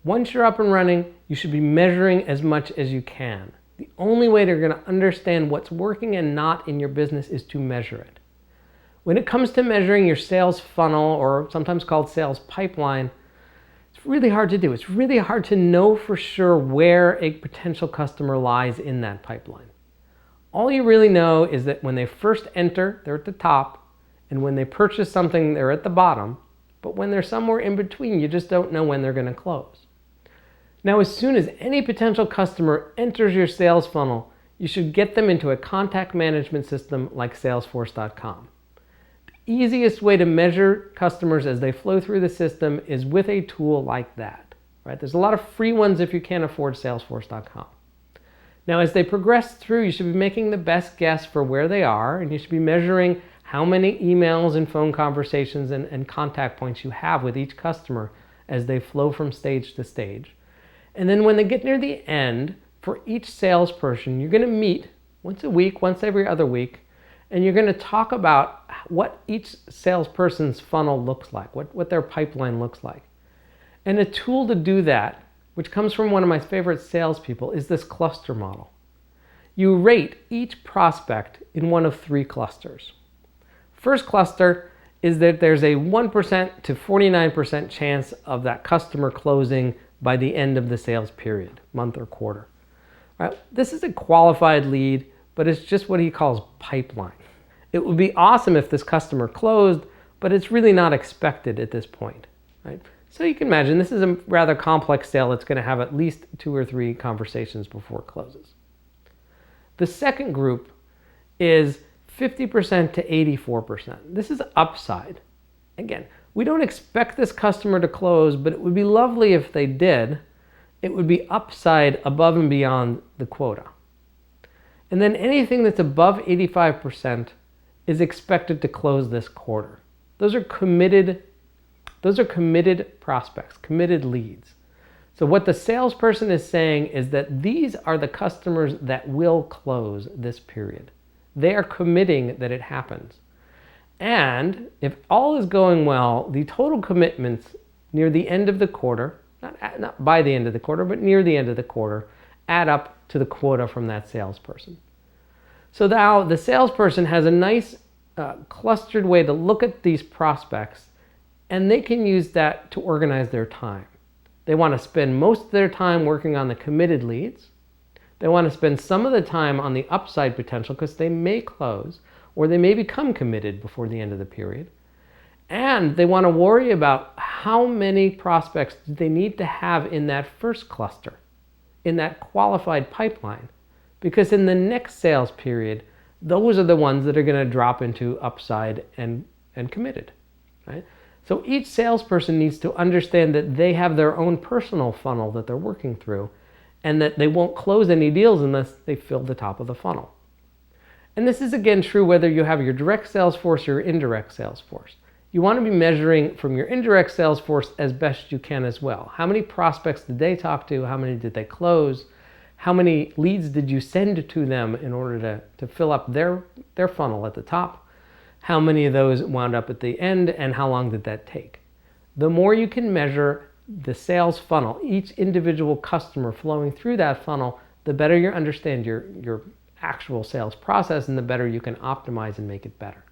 Once you're up and running, you should be measuring as much as you can. The only way they're going to understand what's working and not in your business is to measure it. When it comes to measuring your sales funnel, or sometimes called sales pipeline, it's really hard to do. It's really hard to know for sure where a potential customer lies in that pipeline. All you really know is that when they first enter, they're at the top, and when they purchase something, they're at the bottom. But when they're somewhere in between, you just don't know when they're going to close. Now, as soon as any potential customer enters your sales funnel, you should get them into a contact management system like Salesforce.com. The easiest way to measure customers as they flow through the system is with a tool like that. Right? There's a lot of free ones if you can't afford Salesforce.com. Now, as they progress through, you should be making the best guess for where they are, and you should be measuring how many emails and phone conversations and contact points you have with each customer as they flow from stage to stage. And then when they get near the end, for each salesperson, you're going to meet once a week, once every other week, and you're going to talk about what each salesperson's funnel looks like, what their pipeline looks like. And a tool to do that, which comes from one of my favorite salespeople, is this cluster model. You rate each prospect in one of three clusters. First cluster is that there's a 1% to 49% chance of that customer closing by the end of the sales period, month or quarter. All right, this is a qualified lead, but it's just what he calls pipeline. It would be awesome if this customer closed, but it's really not expected at this point. Right? So you can imagine this is a rather complex sale that's going to have at least 2 or 3 conversations before it closes. The second group is 50% to 84%. This is upside. Again, we don't expect this customer to close, but it would be lovely if they did. It would be upside above and beyond the quota. And then anything that's above 85% is expected to close this quarter. Those are committed prospects, committed leads. So what the salesperson is saying is that these are the customers that will close this period. They are committing that it happens. And if all is going well, the total commitments near the end of the quarter, not by the end of the quarter, but near the end of the quarter, add up to the quota from that salesperson. So now the salesperson has a nice clustered way to look at these prospects, and they can use that to organize their time. They want to spend most of their time working on the committed leads. They want to spend some of the time on the upside potential because they may close or they may become committed before the end of the period. And they want to worry about how many prospects do they need to have in that first cluster, in that qualified pipeline. Because in the next sales period, those are the ones that are going to drop into upside and committed. Right? So each salesperson needs to understand that they have their own personal funnel that they're working through, and that they won't close any deals unless they fill the top of the funnel. And this is again true whether you have your direct sales force or your indirect sales force. You want to be measuring from your indirect sales force as best you can as well. How many prospects did they talk to? How many did they close? How many leads did you send to them in order to fill up their funnel at the top? How many of those wound up at the end, and how long did that take? The more you can measure the sales funnel, each individual customer flowing through that funnel, the better you understand your actual sales process and the better you can optimize and make it better.